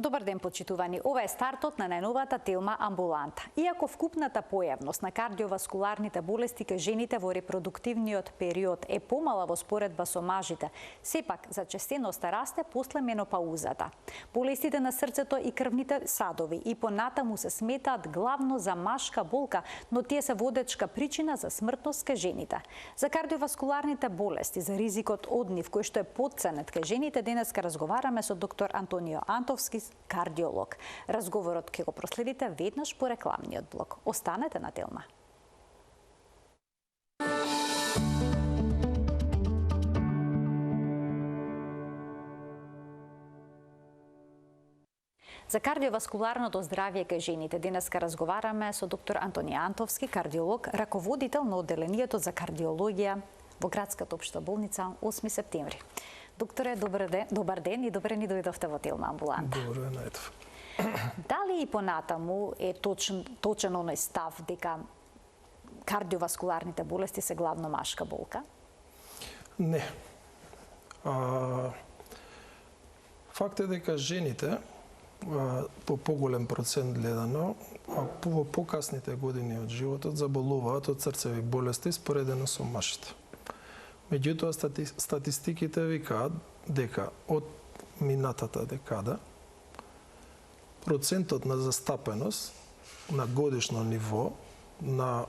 Добар ден, почитувани. Ова е стартот на најновата Телма амбуланта. Иако вкупната појавност на кардиоваскуларните болести кај жените во репродуктивниот период е помала во споредба со мажите, сепак зачестеноста расте после менопаузата. Болестите на срцето и крвните садови и понатаму се сметаат главно за машка болка, но тие се водечка причина за смртност кај жените. За кардиоваскуларните болести, за ризикот од нив кој што е потценет кај жените, денеска разговараме со доктор Антонио Антовски, кардиолог. Разговорот ќе го проследите веднаш по рекламниот блок. Останете на Телма. За кардиоваскуларното здравје кај жените денеска разговараме со доктор Антонио Антовски, кардиолог, раководител на одделението за кардиологија во градската општа болница 8 септември. Докторе, добар ден и добре ни дојдовте во Телма амбуланта. Добро е најдов. Дали и понатаму е точен оној став дека кардиоваскуларните болести се главно машка болка? Не. Факт е дека жените по поголем процент гледано, во покасните години од животот заболуваат од срцеви болести споредено со мажите. Меѓутоа, статистиките викаат дека од минатата декада процентот на застапеност на годишно ниво на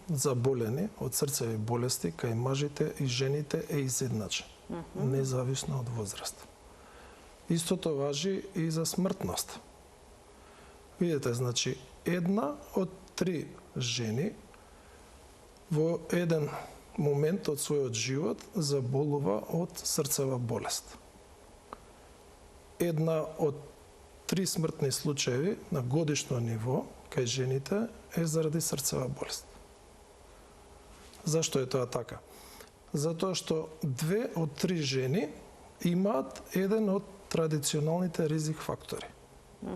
заболени од срцеви болести кај мажите и жените е изедначен, независно од возраст. Истото важи и за смртност. Видете, значи, 1 од 3 жени во еден момент од својот живот заболува од срцева болест. 1 од 3 смртни случаи на годишно ниво кај жените е заради срцева болест. Зашто е тоа така? Затоа што 2 од 3 жени имаат еден од традиционалните ризик фактори.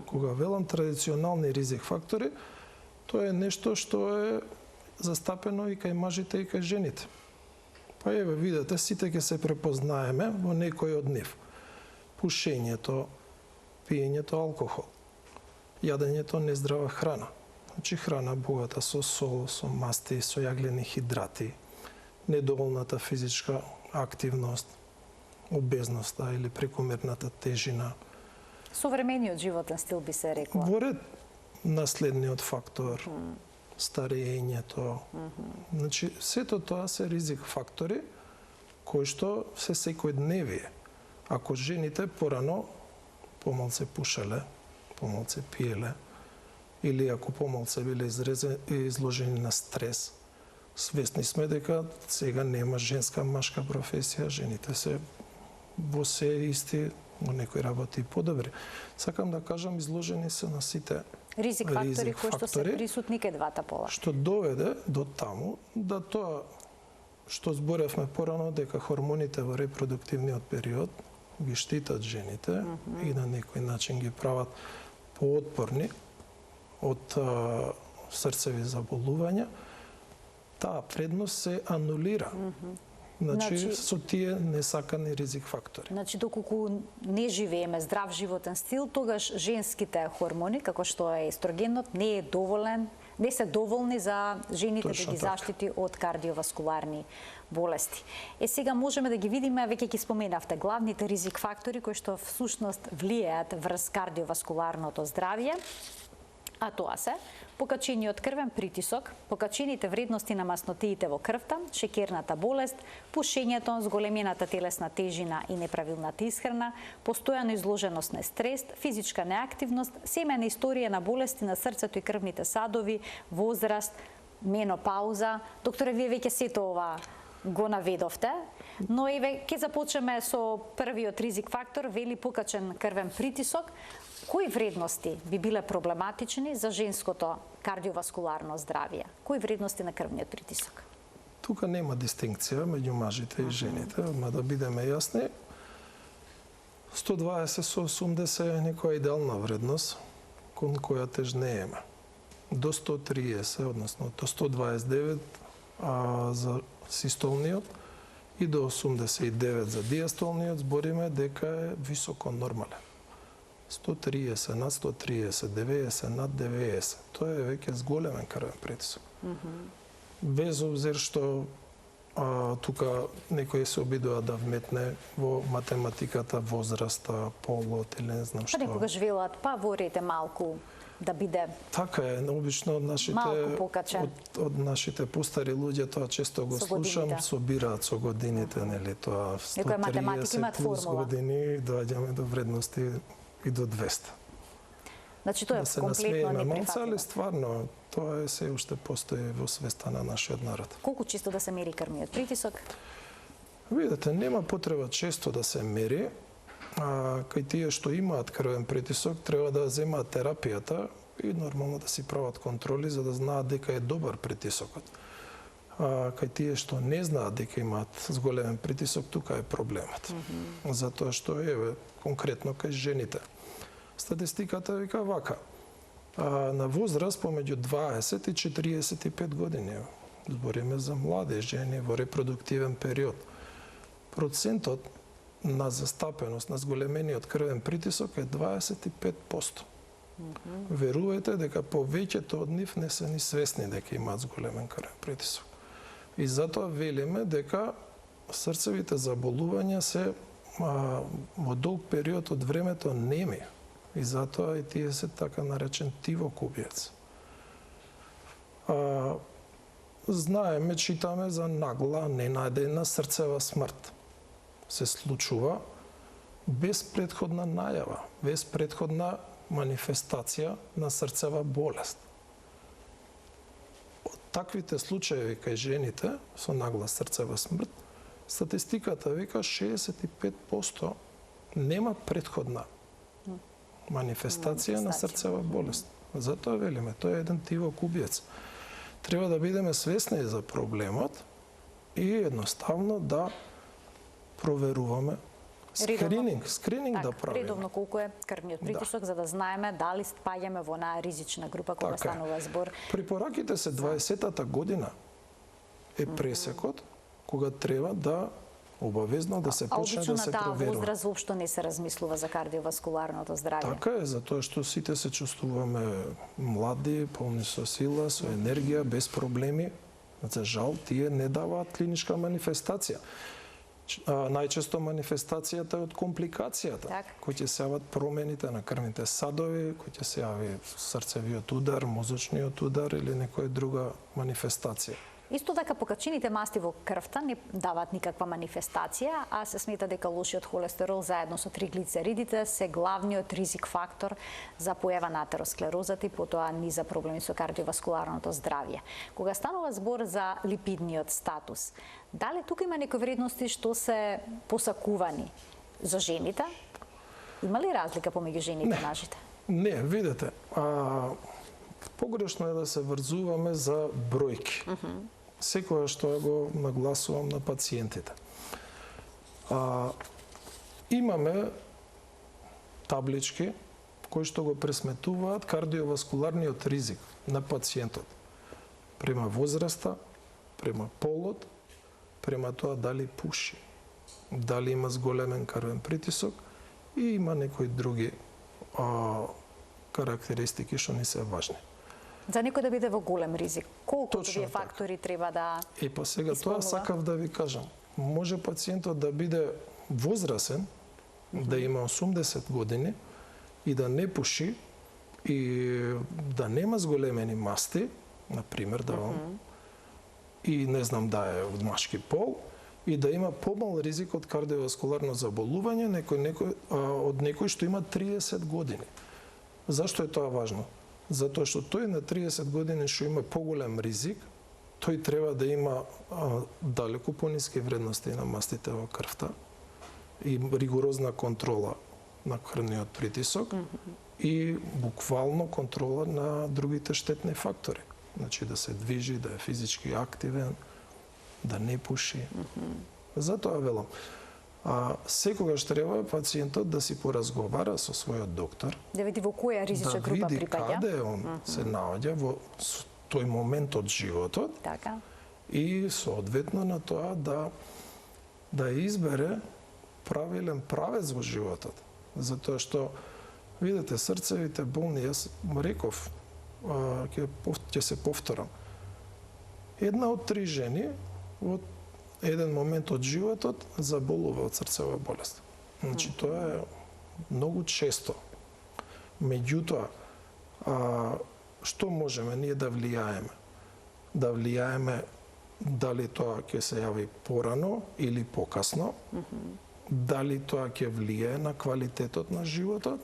Кога велам традиционални ризик фактори, тоа е нешто што е застапено и кај мажите и кај жените. Па еве видите, сите ќе се препознаеме во некој од нив. Пушењето, пиењето алкохол, јадењето нездрава храна. Значи храна богата со сол, со масти, со јаглени хидрати, недоволната физичка активност, обезноста или прекомерната тежина. Современиот животен стил би се рекло. Во ред наследниот фактор, старењето. Значи, сето тоа се ризик фактори кои што се секојдневие. Ако жените порано помалце пушеле, помалце пиеле, или ако помалце биле изложени на стрес, свесни сме дека сега нема женска машка професија, жените се во се исти, во некои работи подобри. Сакам да кажам, изложени се на сите ризик фактори кои што се присутни кај двата пола. Што доведе до таму да тоа што зборевме порано дека хормоните во репродуктивниот период ги штитат жените и на некој начин ги прават поотпорни од срцеви заболувања, таа предност се анулира. Значи, со тие несакани ризик фактори. Значи, доколку не живееме здрав животен стил, тогаш женските хормони, како што е естрогенот, не се доволни за жените да ги заштити од кардиоваскуларни болести. Сега можеме да ги видиме, веќе ги споменавте, главните ризик фактори кои што всушност влијаат врз кардиоваскуларното здравје, а тоа се покачениот крвен притисок, покачените вредности на маснотиите во крвта, шеќерната болест, пушењето, зголемената телесна тежина и неправилната исхрана, постојана изложеност на стрес, физичка неактивност, семејна историја на болести на срцето и крвните садови, возраст, менопауза. Докторе, вие веќе сето ова го наведовте, но еве ќе започнеме со првиот ризик фактор, вели покачен крвен притисок. Кои вредности би биле проблематични за женското кардиоваскуларно здравје? Кои вредности на крвниот притисок? Тука нема дистинкција меѓу мажите и жените, ма да бидеме јасни. 120 со 80 е некоја идеална вредност кон која тежнееме. До 130, односно до 129 за систолниот и до 89 за диастолниот збориме дека е високо нормален. 130, над 130, 90, над 90. Тоа е веќе зголемен крвен притисок. Без обзир што тука некој се обидува да вметне во математиката возраста, полот или не знам што. Па некогаш велат, па ворете малку да биде. Така е, обично од нашите постари луѓе тоа често го слушам, собираат со годините, нели, тоа 130 плюс години доаѓаме до вредности и до 200. Значи тоа е комплетно неприфатливо. Али стварно тоа е се уште постои во свеста на нашиот народ. Колку често да се мери крвниот притисок? Видете, нема потреба често да се мери. Кај тие што имаат крвен притисок треба да земаат терапијата и нормално да си прават контроли за да знаат дека е добар притисокот. Кај тие што не знаат дека имаат зголемен притисок, тука е проблемот. Затоа што еве конкретно кај жените. Статистиката вика вака. На возраст помеѓу 20 и 45 години, збориме за млади жени во репродуктивен период, процентот на застапеност на зголемениот крвен притисок е 25%. Верувајте дека повеќето од нив не се ни свесни дека имаат зголемен крвен притисок. И затоа велиме дека срцевите заболувања се во долг период од времето неми. И затоа и тие се така наречен тивокубиец. Знаеме, читаме за нагла, ненајдена срцева смрт. Се случува без претходна најава, без претходна манифестација на срцева болест. Од таквите случаи кај жените со нагла срцева смрт, статистиката вика 65% нема претходна манифестација на срцева болест. Затоа велиме, тоа е еден тивокубиец. Треба да бидеме свесни за проблемот и едноставно да проверуваме скрининг да правиме. Редовно колку е крвниот притисок, за да знаеме дали спаѓаме во онаа ризична група кога станува збор. Препораките се 20-та година е пресекот кога треба да обавезно да се почне да се проверува. Обично на таа возраст воопшто не се размислува за кардиоваскуларното здравје. Така е, затоа што сите се чувствуваме млади, полни со сила, со енергија, без проблеми. За жал, тие не даваат клиничка манифестација. Најчесто манифестацијата е од компликацијата, кои ќе се јават промените на крвните садови, кои ќе се јави срцевиот удар, мозочниот удар или некоја друга манифестација. Исто така покачените масти во крвта не даваат никаква манифестација, а се смета дека лошиот холестерол заедно со триглицеридите се главниот ризик фактор за појава на атеросклерозата и потоа низа проблеми со кардиоваскуларното здравје. Кога станува збор за липидниот статус, дали тука има некои вредности што се посакувани за жените? Има ли разлика помеѓу жените и мажите? Не, видете, погрешно е да се врзуваме за бројки. Секоја што го нагласувам на пациентите. Имаме таблички кои што го пресметуваат кардиоваскуларниот ризик на пациентот. Према возраста, према полот, према тоа дали пуши, дали има зголемен крвен притисок и има некои други карактеристики што не се важни. За некој да биде во голем ризик, колку тие фактори треба да па сега тоа сакав да ви кажам. Може пациентот да биде возрасен, да има 80 години и да не пуши и да нема зголемени масти, например, и не знам да е од машки пол, и да има помал ризик од кардиоваскуларно заболување од некој што има 30 години. Зашто е тоа важно? Затоа што тој на 30 години што има поголем ризик, тој треба да има далеку пониски вредности на мастите во крвта и ригорозна контрола на крвниот притисок и буквално контрола на другите штетни фактори. Значи да се движи, да е физички активен, да не пуши. Затоа велам, секогаш треба пациентот да си поразговара со својот доктор, да види во која ризична група припаѓа, да види каде он се наоѓа во тој момент од животот, така, и соодветно на тоа да избере правилен правец во животот. Затоа што Видете, срцевите болни, јас реков, ќе се повторам. Една од 3 жени од еден момент од животот заболува од срцева болест. Значи, тоа е многу често. Меѓутоа, што можеме ние да влијаеме? Да влијаеме дали тоа ќе се јави порано или покасно, дали тоа ќе влијае на квалитетот на животот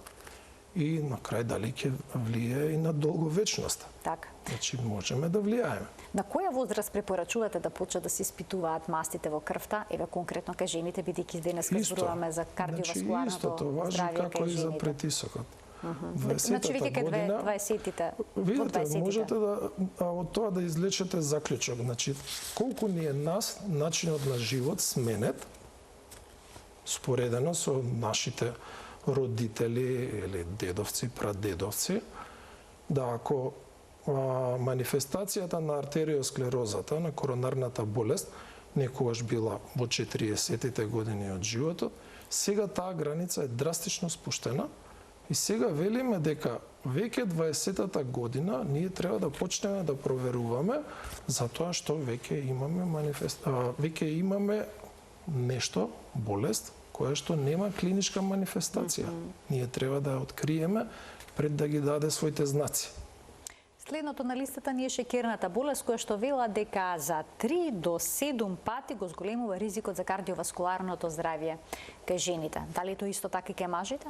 и на крај дали ќе влијае и на долговечноста. Така. Значи можеме да влијаеме. На која возраст препорачувате да почнат да се испитуваат мастите во крвта, еве конкретно кај жените, бидејќи денеска зборуваме за кардиоваскуларното здравје здравје како кај и за жените? притисокот. Значи веќе кај 20-тите, видите, можете да од тоа да излечете заклучок. Значи, колку ни е нас начинот на живот сменет споредено со нашите родители или дедовци, прадедовци, да ако манифестацијата на артериосклерозата, на коронарната болест, некогаш била во 40-тите години од животот, сега таа граница е драстично спуштена и сега велиме дека веќе 20-та година ние треба да почнеме да проверуваме затоа што веќе имаме нешто, болест, која што нема клиничка манифестација. Ние треба да ја откриеме пред да ги даде своите знаци. Следното на листата ни е шекерната болест, која што вела дека за 3 до 7 пати го зголемува ризикот за кардиоваскуларното здравје кај жените. Дали тоа исто така и кај мажите?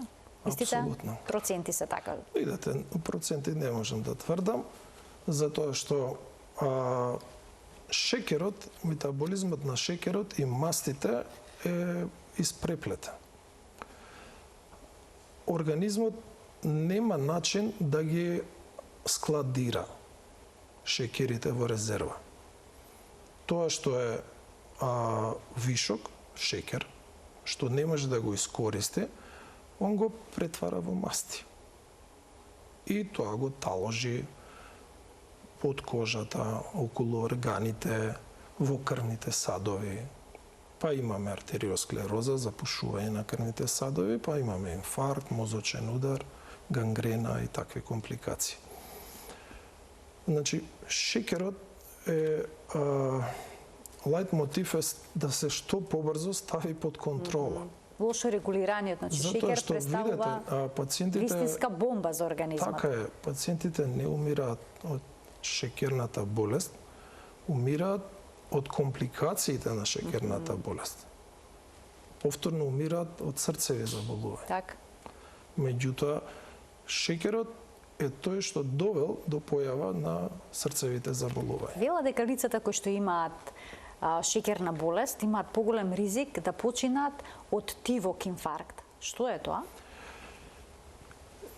Истите Апсолутно. проценти се така? Видете, проценти не можам да тврдам, затоа што шекерот, метаболизмот на шекерот и мастите е испреплетен. Организмот нема начин да ги складира шекерите во резерва. Тоа што е вишок, шекер, што не може да го искористи, он го претвара во масти. И тоа го таложи под кожата, околу органите, во крвните садови. Па имаме артериосклероза, запушување на крвните садови, па имаме инфаркт, мозочен удар, гангрена и такви компликации. Значи, шекерот е лајт мотив е да се што побрзо стави под контрола. Лошо регулираниот, значи шекер представува вистинска бомба за организмот. Така е, пациентите не умираат од шекерната болест, умираат од компликациите на шекерната болест. Повторно умираат од срцеви заболувања. Така. Меѓутоа, шекерот е тој што довел до појава на срцевите заболувања. Вела дека лицата кои што имаат шекерна болест имаат поголем ризик да починат од тивок инфаркт. Што е тоа?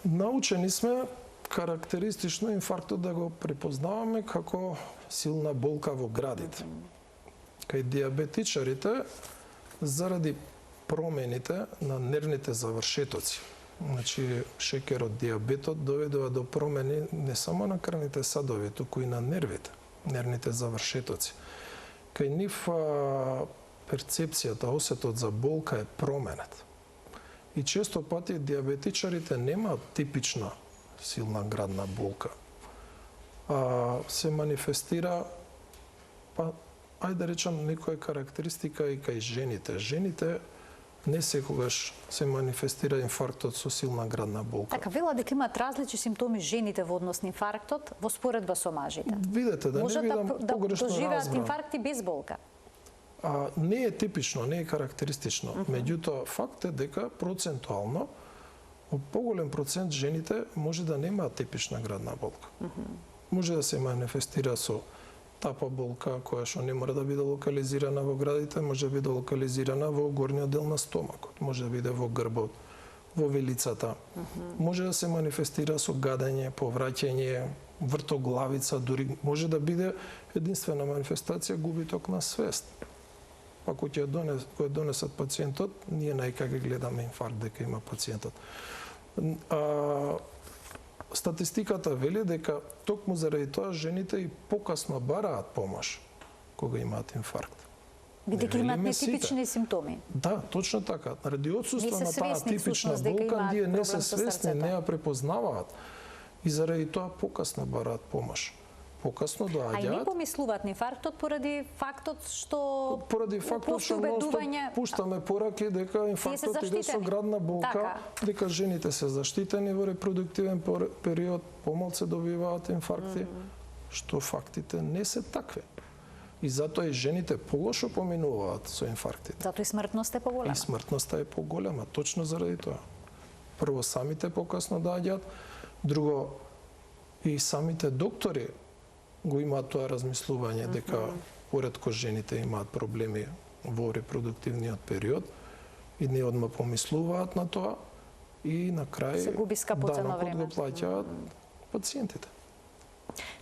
Научени сме карактеристично инфарктот да го препознаваме како силна болка во градите. Кај диабетичарите, заради промените на нервните завршетоци, значи шекерот, диабетот доведува до промени не само на крвните садови, туку и на нервните завршетоци. Кај нив перцепцијата, осетот за болка е променет. И често пати диабетичарите немаат типична силна градна болка. Се манифестира, ајде да речам, некоја карактеристика и кај жените. Жените не секогаш се манифестира инфарктот со силна градна болка. Така, вела дека имаат различни симптоми жените во однос на инфарктот во споредба со мажите. Видете, да не бидам погрешно разбран. Можат да доживеат инфаркти без болка. Не е типично, не е карактеристично. Меѓутоа, факт е дека процентуално поголем процент жените може да немаат типична градна болка. Може да се манифестира со тапа болка, која што не мора да биде локализирана во градите, може да биде локализирана во горниот дел на стомакот, може да биде во грбот, во вилицата. Може да се манифестира со гадење, повраќање, вртоглавица, дури може да биде единствена манифестација губиток на свест. Па кој донесат пациентот, ние најкај гледаме инфаркт дека има пациентот. Статистиката вели дека токму заради тоа жените и покасно бараат помош кога имаат инфаркт. Бидејќи имаат нетипични симптоми. Да, точно така. Ради отсуство на таа типична болка, ние не се свесни, не ја препознаваат. И заради тоа покасно бараат помош. Покасно доаѓаат. А и не помислуваат на инфарктот поради фактот што нонстоп пуштаме пораки дека инфарктот иде со градна болка, дека жените се заштитени во репродуктивен период, помалку добиваат инфаркти, што фактите не се такви. И затоа и жените полошо поминуваат со инфарктите. Затоа и смртноста е поголема. И смртноста е поголема, точно заради тоа. Прво, самите покасно доаѓаат, друго, и самите доктори го имаат тоа размислување дека поредко жените имаат проблеми во репродуктивниот период и не одма помислуваат на тоа и на крај се губи скапоцено време. Го плаќаат пациентите.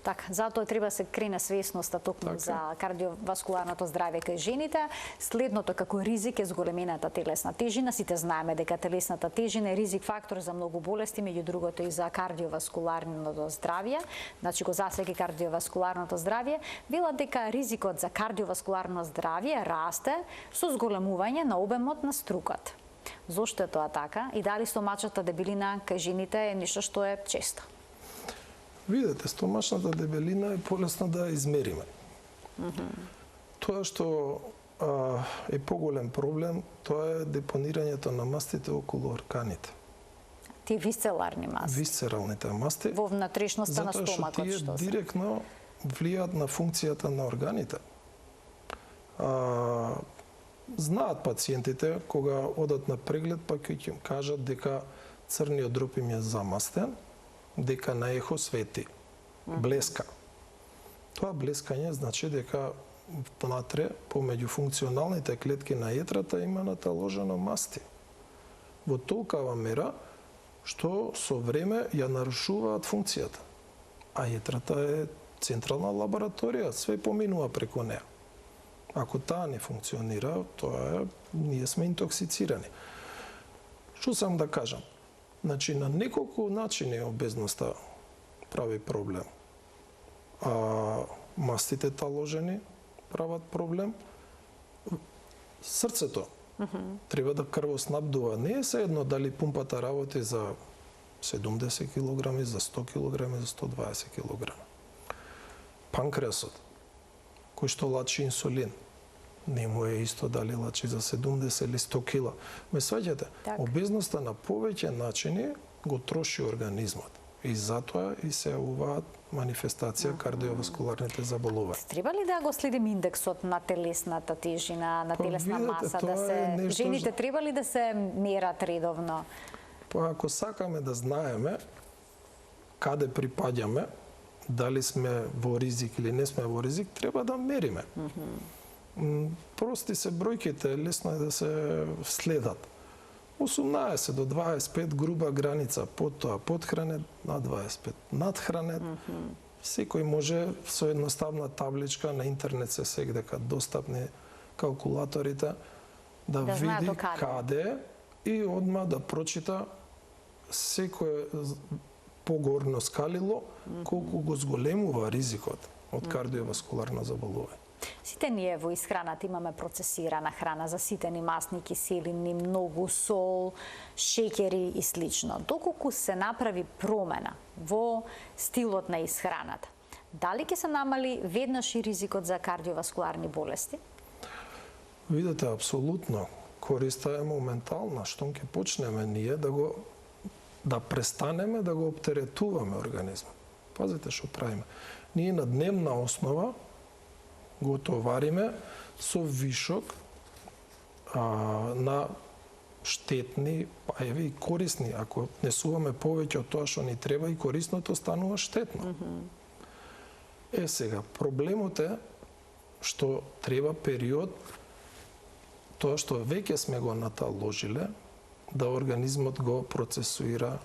Така, затоа треба да се крене свесноста токму за кардиоваскуларното здравје кај жените. Следното како ризик е зголемената телесна тежина. Сите знаеме дека телесната тежина е ризик фактор за многу болести, меѓу другото и за кардиоваскуларното здравје. Значи го засеги кардиоваскуларното здравје. Велат дека ризикот за кардиоваскуларно здравје расте со зголемување на обемот на струката. Зошто е тоа така и дали стомачната дебелина кај жените е нешто што е често? Видете, стомачната дебелина е полесно да ја измериме. Тоа што е поголем проблем, тоа е депонирањето на мастите околу органите. Тие висцеларни масти. Висцералните масти. Во внатрешноста на стомакот, што што тие директно влијаат на функцијата на органите. Знаат пациентите кога одат на преглед, па ќе им кажат дека црниот дроб им е замастен, дека на ехо свети, блеска. Тоа блескање значи дека внатре, помеѓу функционалните клетки на јетрата има наталожено масти. Во толкава мера, што со време ја нарушуваат функцијата. А јетрата е централна лабораторија, све поминува преку неа. Ако таа не функционира, тоа е, ние сме интоксицирани. Што сам да кажам? Значи, на неколку начини обезноста прави проблем. Мастите таложени прават проблем. Срцето треба да крвоснабдува. Не е се едно дали пумпата работи за 70 кг, за 100 кг, за 120 кг. Панкреасот, кој што лачи инсулин, не му е исто дали лачи за 70 или 100 кила. Ме сваќате? Обезноста на повеќе начини го троши организмот. И затоа и се јавуваат манифестација кардиоваскуларните заболувања. Треба ли да го следим индексот на телесната тежина, на телесна маса, да се жените треба ли да се мерат редовно? Ако сакаме да знаеме каде припаѓаме, дали сме во ризик или не сме во ризик, треба да мериме. Прости се бројките, лесно е да се следат. 18 до 25 груба граница, под тоа подхранет, на 25 надхранет. Секој може со едноставна табличка на интернет се сегдека достапни калкулаторите да види каде и одма да прочита секое погорно скалило колку го зголемува ризикот од кардиоваскуларно заболување. Сите ние во исхраната имаме процесирана храна, заситени масни киселини, многу сол, шеќери и слично. Доколку се направи промена во стилот на исхраната, дали ќе се намали веднаш и ризикот за кардиоваскуларни болести? Видете, апсолутно. Користа е моментална. Штом ќе почнеме ние да престанеме да го оптеретуваме организмот. Пазите што правиме. Ние на дневна основа го товариме со вишок на штетни, па еве и корисни. Ако несуваме повеќе од тоа што ни треба, и корисното станува штетно. Сега, проблемот е што треба период, тоа што веќе сме го наталожиле, да организмот го процесуира,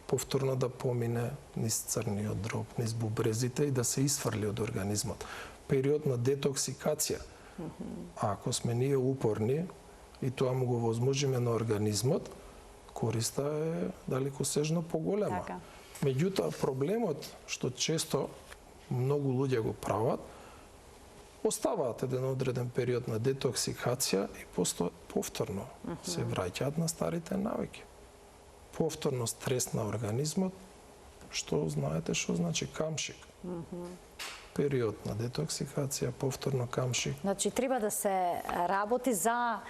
повторно да помине низ црниот дроб, низ бубрезите и да се исфрли од организмот. Период на детоксикација. А ако сме ние упорни и тоа му го возможиме на организмот, користа е далекосежно поголема. Меѓутоа, проблемот што често многу луѓе го прават оставаат еден одреден период на детоксикација и повторно се враќаат на старите навики. Повторно стрес на организмот, што знаете што значи камшик. Период на детоксикација, повторно камшик. Значи, треба да се работи за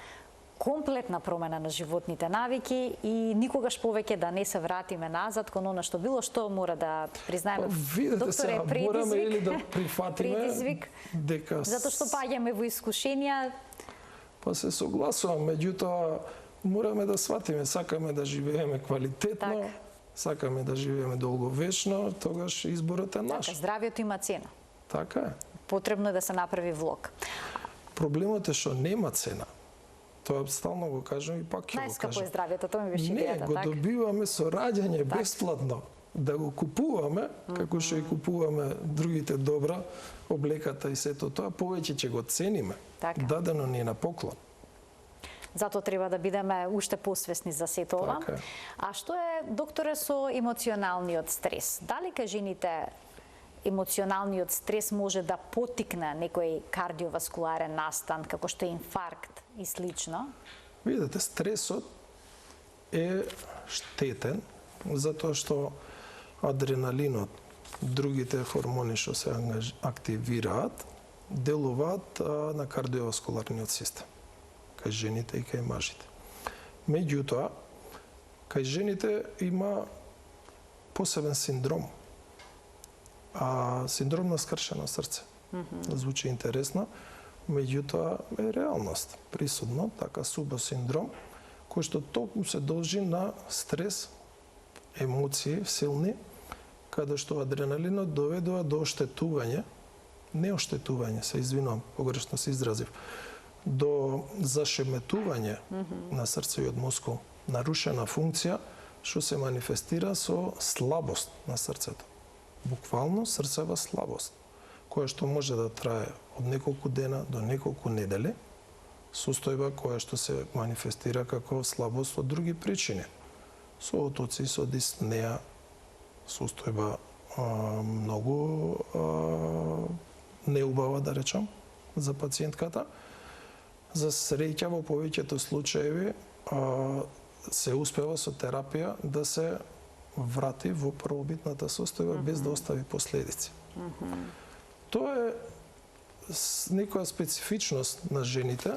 комплетна промена на животните навики и никогаш повеќе да не се вратиме назад кон она што било, што мора да признаеме. Видете се, мораме или да прифатиме предизвик, дека затоа што паѓаме во искушенија. Па се согласувам, меѓутоа мораме да сватиме, сакаме да живееме квалитетно, сакаме да живееме долговечно, тогаш изборот е наш. Така, здравието има цена. Така е. Потребно е да се направи влог. Проблемот е што нема цена. Тоа стално го кажам и пак ќе го Најскапо кажам. е здравието, тоа ми беше Не, идејата, го така? добиваме со раѓање бесплатно. Да го купуваме, како што и купуваме другите добра, облеката и сето тоа, повеќе ќе го цениме. Така. Дадено ни е на поклон. Затоа треба да бидеме уште посвесни за сето ова. Така е. А што е, докторе, со емоционалниот стрес? Дали кај жените емоционалниот стрес може да потикне некој кардиоваскуларен настан, како што е инфаркт и слично? Видете, стресот е штетен, затоа што адреналинот, другите хормони што се активираат, делуваат на кардиоваскуларниот систем, кај жените и кај мажите. Меѓутоа, кај жените има посебен синдром, синдром на скршено срце. Звучи интересно, меѓутоа е реалност. Присутно, така субосиндром, кој што токму се должи на стрес, емоции силни, каде што адреналинот доведува до оштетување, не оштетување, се извинувам, погрешно се изразив, до зашеметување на срцевиот мускул, нарушена функција, што се манифестира со слабост на срцето. Буквално срцева слабост, која што може да трае од неколку дена до неколку недели, состојба која што се манифестира како слабост од други причини. Со отоци, со диспнеја, состојба многу неубава, да речам, за пациентката. За среќа во повеќето случаеви се успева со терапија да се врати во првобитната состојба без да остави последици. Тоа е некоја специфичност на жените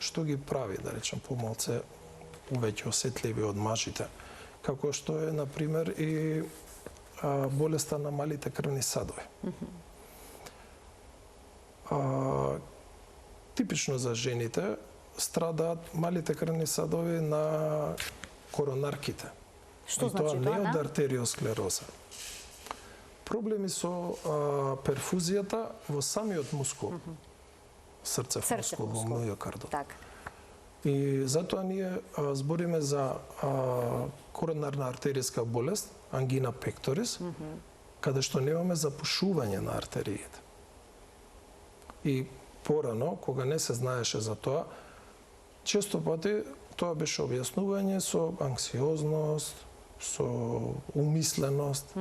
што ги прави, да речем, помалце повеќе осетливи од мажите, како што е, например, и болеста на малите крвни садови. Типично за жените страдаат малите крвни садови на коронарките. Што и тоа значи не тоа, од артериосклероза. Проблеми со перфузијата во самиот мускул. Срцев мускул во миокардот. Така. И затоа ние збориме за коронарна артеријска болест, ангина пекторис, каде што немаме запушување на артериите. И порано, кога не се знаеше за тоа, често пати тоа беше објаснување со анксиозност, со умисленост.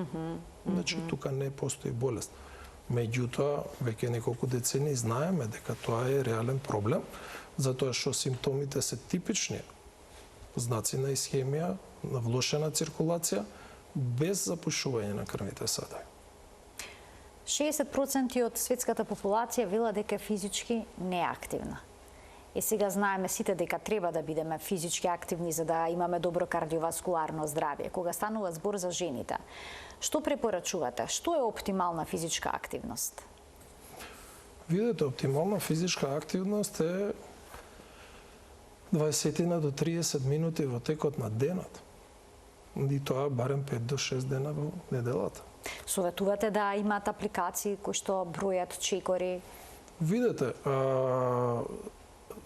Значи, тука не постои болест. Меѓутоа, веќе неколку децени знаеме дека тоа е реален проблем, затоа што симптомите се типични. Знаци на исхемија, на влошена циркулација, без запушување на крвните садови. 60% од светската популација вела дека е физички неактивна. И сега знаеме сите дека треба да бидеме физички активни за да имаме добро кардиоваскуларно здравје. Кога станува збор за жените, што препорачувате? Што е оптимална физичка активност? Видете, оптимална физичка активност е 20 до 30 минути во текот на денот. И тоа барем 5 до 6 дена во неделата. Советувате да имаат апликации кои што бројат чекори? Видете,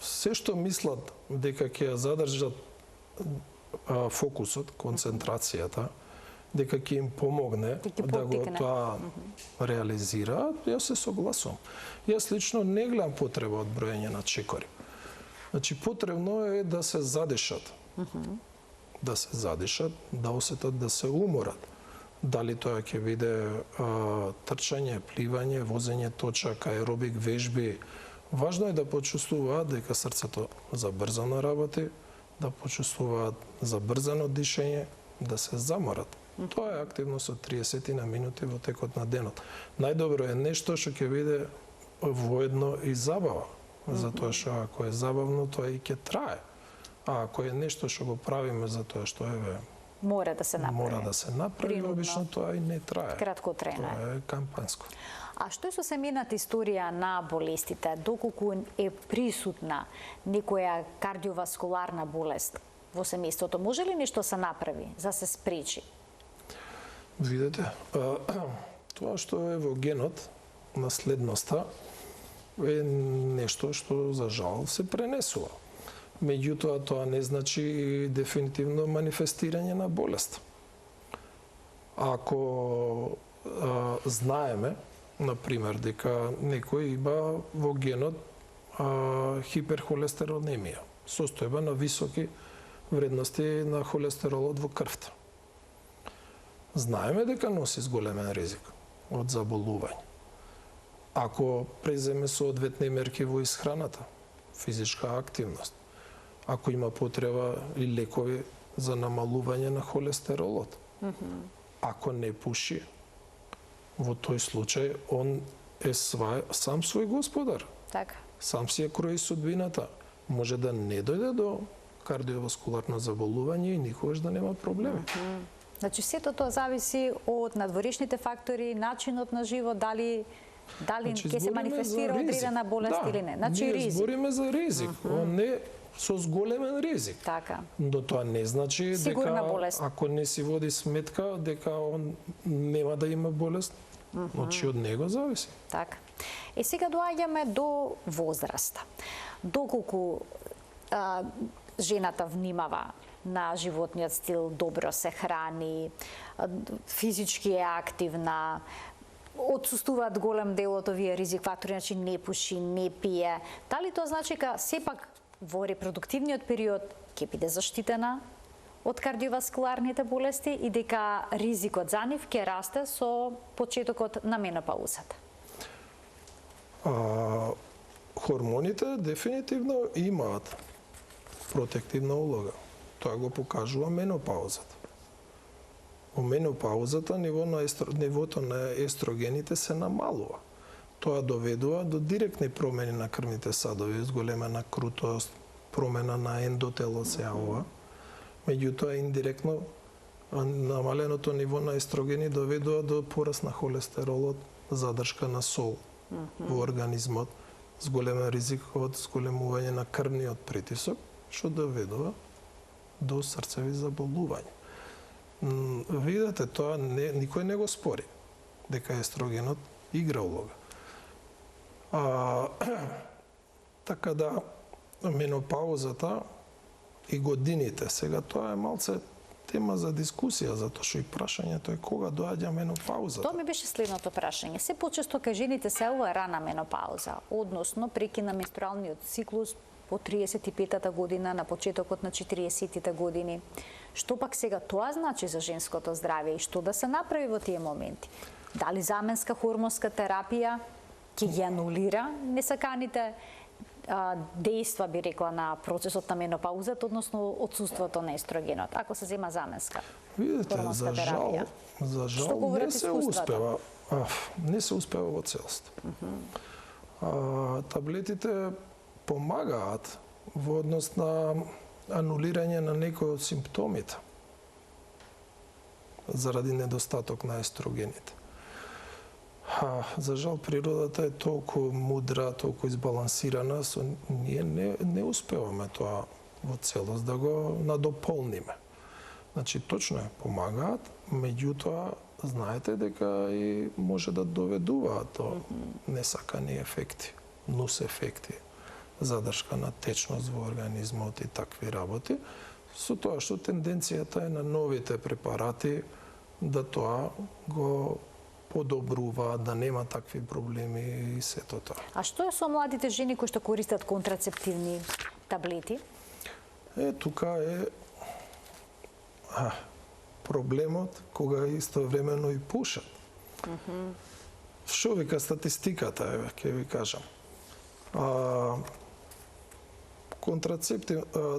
се што мислат дека ќе ја задржат фокусот, концентрацијата, дека ќе им помогне да го тоа реализираат, јас се согласувам. Јас лично не гледам потреба од броење на чекори. Значи, потребно е да се задишат. Да се задишат, да осетат да се уморат. Дали тоа ќе биде трчање, пливање, возење точак, аеробик вежби. Важно е да почувствуваат дека срцето забрзано работи, да почувствуваат забрзано дишење, да се заморат. Тоа е активност од 30 на минути во текот на денот. Најдобро е нешто што ќе биде воедно и забава, затоа што ако е забавно, тоа и ќе трае. А ако е нешто што го правиме затоа што мора да се направи, обично тоа и не трае. Кратко трена. Тоа е кампанско. А што е со семената историја на болестите? Доколку е присутна некоја кардиоваскуларна болест во семејството, може ли нешто се направи за се спречи? Видете, тоа што е во генот, наследноста, е нешто што за жал се пренесува. Меѓутоа, тоа не значи дефинитивно манифестирање на болест. Ако знаеме, например, дека некој има во генот хиперхолестеролемија, состојба на високи вредности на холестеролот во крвта. Знаеме дека носи зголемен ризик од заболување. Ако преземе соодветни мерки во исхраната, физичка активност, ако има потреба и лекови за намалување на холестеролот, ако не пуши, во тој случај он е сам свој господар. Така. Сам си ја крои судбината. Може да не дојде до кардиоваскуларно заболување и никогаш да нема проблеми. Значи сето тоа зависи од надворешните фактори, начинот на живот, дали ќе се манифестира одредена болест или не. Значи ние збориме за ризик, не со зголемен ризик. Така. Но тоа не значи дека ако не си води сметка дека он нема да има болест, значи од него зависи. Така. Сега доаѓаме до возраста. Доколку жената внимава на животниот стил, добро се храни, физички е активна, отсуствуваат голем дел од овие ризик фактори, значи не пуши, не пие. Дали тоа значи дека сепак во репродуктивниот период ќе биде заштитена од кардиоваскуларните болести и дека ризикот за нив ќе расте со почетокот на менопаузата? Хормоните дефинитивно имаат протективна улога. Тоа го покажува менопаузата. Во менопаузата нивото на естрогените се намалува. Тоа доведува до директни промени на крвните садови, зголемена крутост, промена на ендотелот се јавува. Меѓутоа, индиректно, намаленото ниво на естрогени доведува до пораст на холестеролот, задршка на сол во организмот, зголемен ризик од зголемување на крвниот притисок, што доведува до срцеви заболувања. Видете, тоа никој не го спори, дека естрогенот игра улога. Така да, менопаузата и годините, сега тоа е малце тема за дискусија, затоа што и прашањето е кога доаѓа менопаузата. Тоа ми беше следното прашање. Се почесто кај жените се ова рана менопауза, односно прекина менструалниот циклус по 35-та година, на почетокот на 40-тите години. Што пак сега тоа значи за женското здравје и што да се направи во тие моменти? Дали заменска хормонска терапија ќе ги анулира несаканите дејства, би рекла, на процесот на менопаузата, односно отсуството на естрогенот, ако се зема заменска хормонска терапија? За жал не се успева во целост. Таблетите помагаат во однос на анулирање на некои од симптомите заради недостаток на естрогените. За жал, природата е толку мудра, толку избалансирана, ние не успеваме тоа во целост да го надополниме. Значи, точно е, помагаат, меѓутоа, знаете дека и може да доведуваат до несакани ефекти, нус ефекти, задршка на течност во организмот и такви работи, со тоа што тенденцијата е на новите препарати да тоа го подобрува, да нема такви проблеми и сето тоа. А што е со младите жени кои што користат контрацептивни таблети? Тука е проблемот кога истовремено и пушат. Што вика статистиката, еве, ќе ви кажам.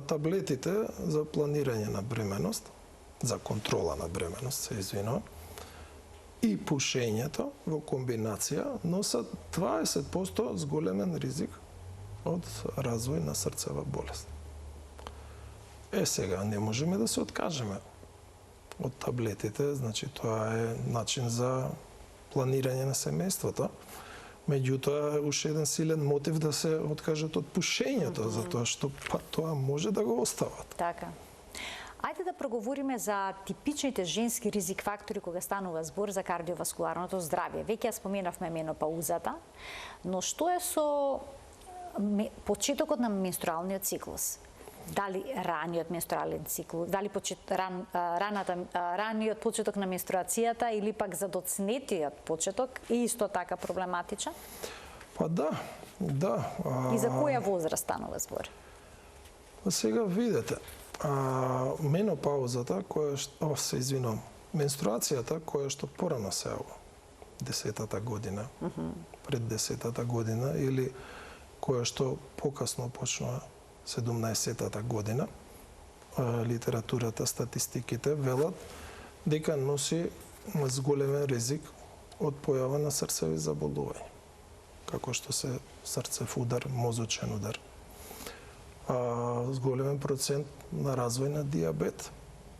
Таблетите за планирање на бременост, за контрола на бременост, се извинувам, и пушењето во комбинација носат 20% зголемен ризик од развој на срцева болест. Сега не можеме да се откажеме од таблетите, значи тоа е начин за планирање на семејството. Меѓутоа, уште еден силен мотив да се откажат од пушењето, затоа што тоа може да го остават. Така. Ајде да проговориме за типичните женски ризик фактори кога станува збор за кардиоваскуларното здравје. Веќе ја споменавме менопаузата, но што е со почетокот на менструалниот циклус? Дали раниот менструален циклус, дали раниот почеток на менструацијата или пак задоцнетиот почеток е исто така проблематичен? Па да. И за која возраст станува збор? Сега видете, менопаузата, менструацијата која што порано се јавува, 10-та година, пред 10-та година или која што покасно почнува 17-та година, литературата, статистиките велат дека носи зголемен ризик од појава на срцеви заболувања, како што се срцев удар, мозочен удар. Зголемен процент на развој на диабет,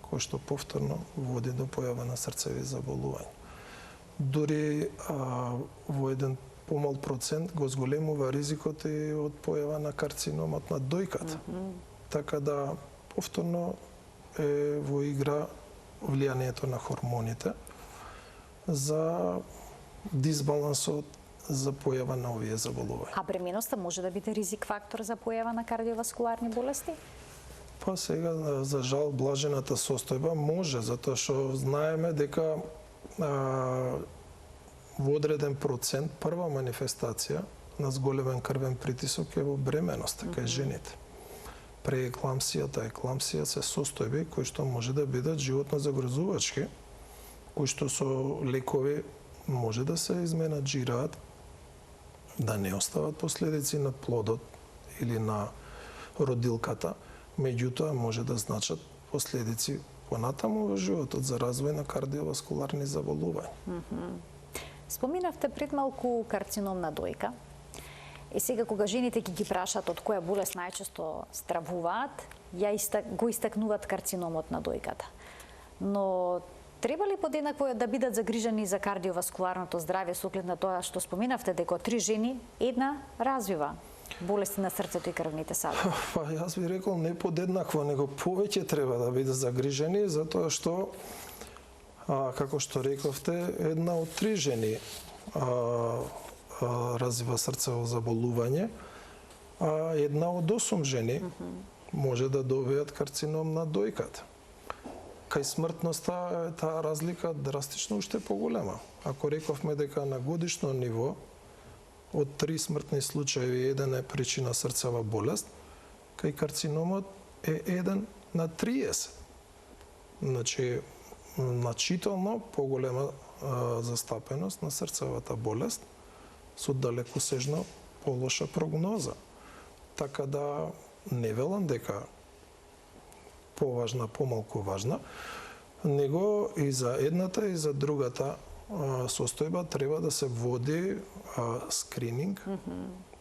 кој што повторно води до појава на срцеви заболувања. Дури во еден помал процент го зголемува ризикот и од појава на карциномот на дојката. Така да повторно е во игра влијанието на хормоните за дисбалансот за појава на овие заболувања. А бременоста може да биде ризик фактор за појава на кардиоваскуларни болести? Па сега, за жал, блажената состојба може, затоа што знаеме дека во одреден процент прва манифестација на зголемен крвен притисок е во бременост, кај жените. Преекламсијата, екламсија се состојби кои што може да бидат животно загрозувачки, кои што со лекови може да се изменаџираат, да не остават последици на плодот или на родилката, меѓутоа може да значат последици понатаму во животот за развој на кардиоваскуларни заболувања. Споминавте пред малку карцином на дојка. И сега кога жените ги прашаат од која болест најчесто стравуваат, го истакнуваат карциномот на дојката. Но треба ли подеднакво да бидат загрижени за кардиоваскуларното здравје со оглед на тоа што споменавте дека од 3 жени една развива болести на срцето и крвните садови? Па јас би рекол не подеднакво, него повеќе треба да бидат загрижени, затоа што како што рековте, една од 3 жени развива срцево заболување, а една од 8 жени може да добијат карцином на дојката. Кај смртноста таа разлика драстично уште поголема. Ако рековме дека на годишно ниво од 3 смртни случаи еден е причина срцева болест, кај карциномот е 1 на 30. Значи, значително поголема застапеност на срцевата болест со далекосежно полоша прогноза. Така да не велам дека поважна, помалку важна, него и за едната и за другата состојба треба да се води скрининг,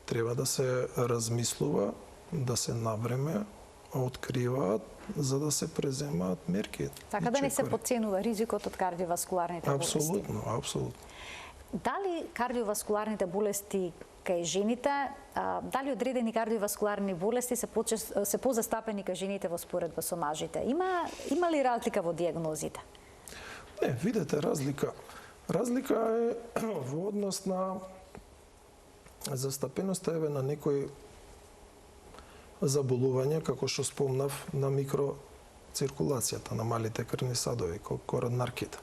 треба да се размислува, да се навреме откриваат, за да се преземаат мерки. Така да не се подценува ризикот од кардиоваскуларните болести. Апсолутно, апсолутно. Дали кардиоваскуларните болести кај жените, дали одредени кардиоваскуларни болести се позастапени кај жените во споредба со мажите? Има ли разлика во диагнозите? Не, видете разлика. Разлика е во однос на застапеноста на некои заболувања, како што спомнав, на микроциркулацијата, на малите крвни садови, коронарките.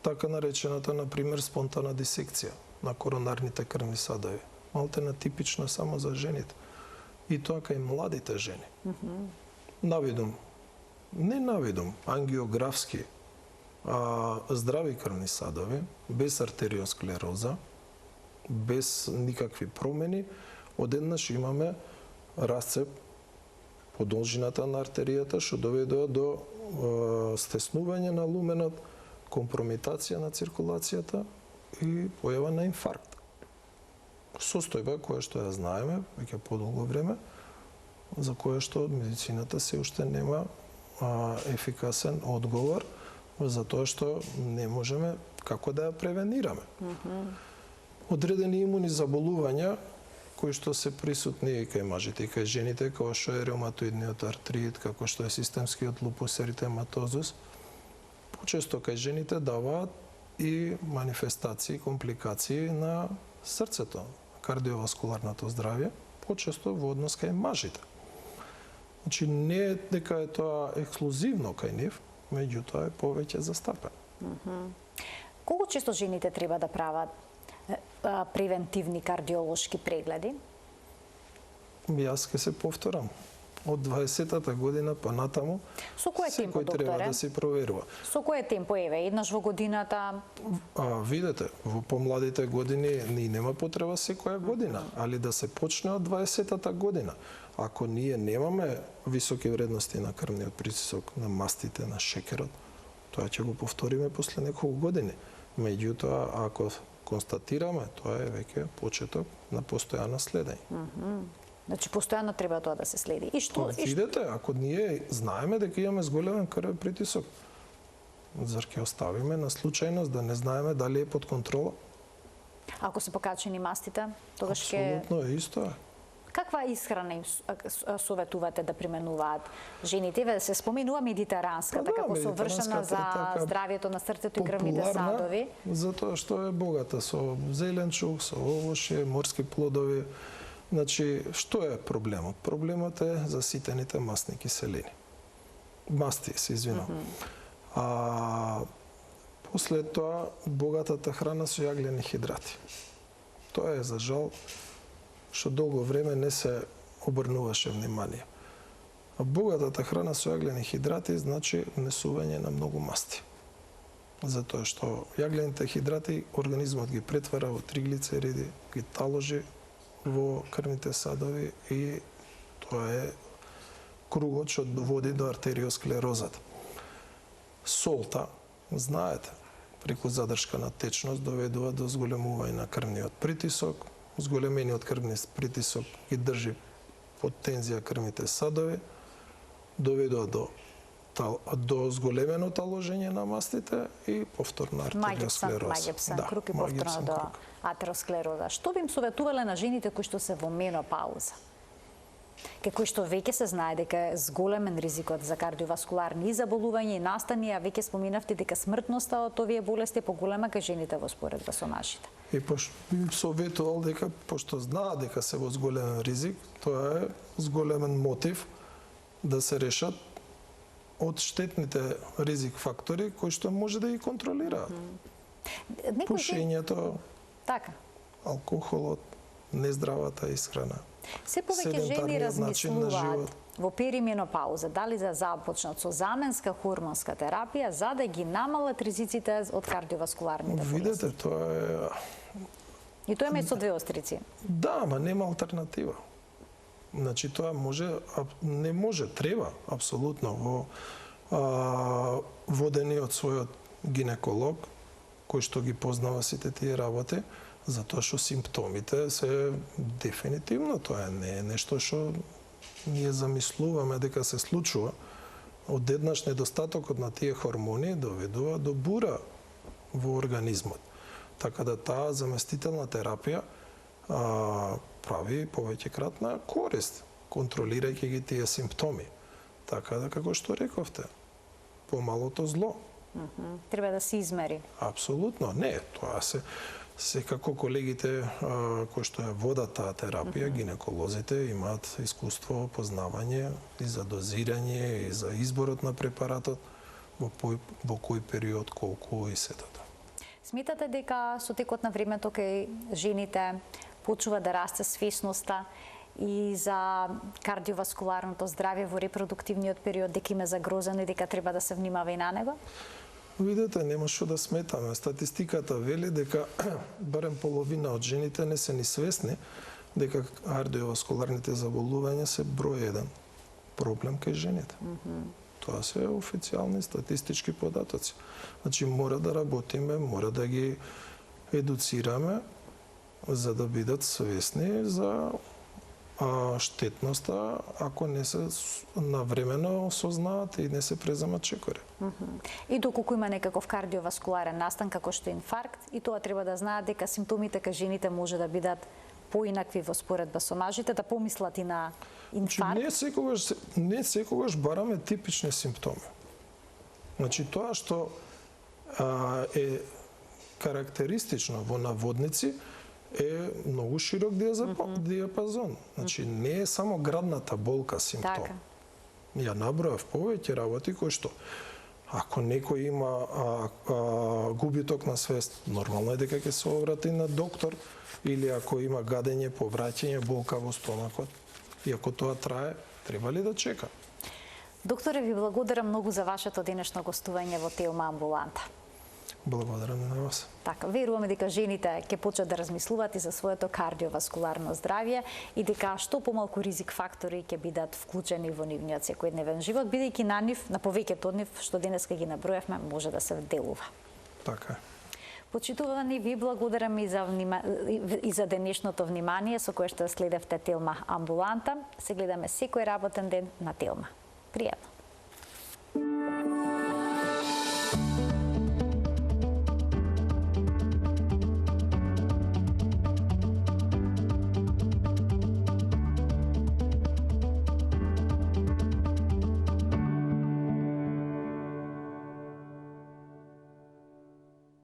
Така наречената, например, спонтана дисекција на коронарните крвни садови. Малтена типична само за жените. И тоа кај младите жени. Навидум, не наведам ангиографски здрави крвни садови, без артериосклероза, без никакви промени, одеднаш имаме расцеп по должината на артеријата, што доведува до стеснување на луменот, компромитација на циркулацијата и појава на инфаркт. Состојба која што ја знаеме веќе подолго време, за која што медицината се уште нема ефикасен одговор, затоа што не можеме како да ја превенираме. Одредени имуни заболувања кои што се присутни и кај мажите и кај жените, како што е реуматоидниот артрит, како што е системскиот лупус еритематозус, почесто кај жените даваат и манифестации, компликации на срцето, кардиоваскуларното здравје, почесто во однос кај мажите. Значи не е дека е тоа ексклузивно кај нив, меѓутоа е повеќе застапено. Колку често жените треба да прават превентивни кардиолошки прегледи? Јас ќе се повторам. Од 20-та година па натаму, со кое темпо, секој треба да се проверува. Со кое темпо, еве, еднаш во годината? Видете, во помладите години ни нема потреба секоја година, али да се почне од 20-та година. Ако ние немаме високи вредности на крвниот притисок, на мастите, на шекерот, тоа ќе го повториме после неколку години. Меѓутоа, ако констатираме, тоа е веќе почеток на постојано следење. Значи, постојано треба тоа да се следи. И што? Видете, ако ние знаеме дека имаме зголемен крвен притисок, зар ќе оставиме на случајност да не знаеме дали е под контрола? Ако се покачени мастите, тогаш ќе... Апсолутно е исто. Каква исхрана им советувате да применуваат жените? Ве се споменува медитеранската, како совршена за здравјето на срцето и крвните садови. Затоа што е богата со зеленчук, со овоше, морски плодови. Значи, што е проблемот? Проблемот е заситените мастни киселини. Масти, се извинувам. После тоа, богатата храна со јаглени хидрати. Тоа е, за жал, што долго време не се обрнуваше внимание. А богатата храна со јаглени хидрати значи внесување на многу масти. Затоа што јаглените хидрати организмот ги претвара во триглицериди, ги таложи во крвните садови и тоа е кругот што води до артериосклерозата. Солта, знаете, преку задршка на течност доведува до зголемување на крвниот притисок. Зголемениот крвни притисок ги држи под тензија крвните садови, доведува до зголемено таложење на мастите и повторна артериосклероза. Маѓепсан круг и повторно до атеросклероза. Што би им советувале на жените кои што се во менопауза? Кои што веќе се знае дека е зголемен ризикот за кардиоваскуларни заболувања и настани, а веќе споминавте дека смртноста од овие болести е поголема кај жените во споредба со нашите. И би советувал дека, пошто знаат дека се во зголемен ризик, тоа е зголемен мотив да се решат од штетните ризик фактори кои што може да ги контролираат. Пушењето, така, алкохолот, нездравата исхрана. Се повеќе жени размислуваат во перименопауза дали да започнат со заменска хормонска терапија за да ги намалат ризиците од кардиоваскуларните болести. Видете, тоа е... И тоа е со две острици. Да, ама нема алтернатива. Значи тоа може, не може, треба апсолутно во водени од својот гинеколог кој што ги познава сите тие работи, затоа што симптомите се дефинитивно, тоа не е нешто што ние замислуваме дека се случува. Одеднаш недостатокот на тие хормони доведува до бура во организмот. Така да таа заместителна терапија прави повеќекратна корист, контролирајќи ги тие симптоми. Така да, како што рековте, помалото зло. Треба да се измери. Апсолутно, не, тоа секако колегите кои што ја водат таа терапија, гинеколозите имаат искуство, познавање и за дозирање, и за изборот на препаратот, во кој период, колку и сетата. Сметате дека со текот на времето кај жените почува да расте свесноста и за кардиоваскуларното здравје во репродуктивниот период, дека има загрозено и дека треба да се внимава и на него? Видете, нема што да сметаме. Статистиката вели дека барем половина од жените не се ни свесни дека кардиоваскуларните заболувања се број 1 проблем кај жените. Тоа се официјални статистички податоци. Значи, мора да работиме, мора да ги едуцираме, за да бидат свесни за штетноста, ако не се навремено осознаат и не се преземат чекори. И доколку има некаков кардиоваскуларен настан, како што е инфаркт, и тоа треба да знаат дека симптомите кај жените може да бидат поинакви во споредба со мажите, да помислат и на инфаркт. Не секогаш бараме типични симптоми. Значи, тоа што е карактеристично во наводници е многу широк диапазон. Значи, не е само градната болка симптом. Така. Ја набројав повеќе работи кои што ако некој има губиток на свест, нормално е дека ќе се обрати на доктор, или ако има гадење, повраќање, болка во стомакот. И ако тоа трае, треба ли да чека? Докторе, ви благодарам многу за вашето денешно гостување во Телма амбуланта. Благодарам на вас. Така, веруваме дека жените ќе почнат да размислуваат и за своето кардиоваскуларно здравје и дека што помалку ризик фактори ќе бидат вклучени во нивниот секојдневен живот, бидејќи на нив, на повеќето од нив, што денеска ги набројавме, може да се делува. Така е. Почитувани, ви благодарам и за денешното внимание со кое што следевте Телма амбуланта. Се гледаме секој работен ден на Телма. Пријатно.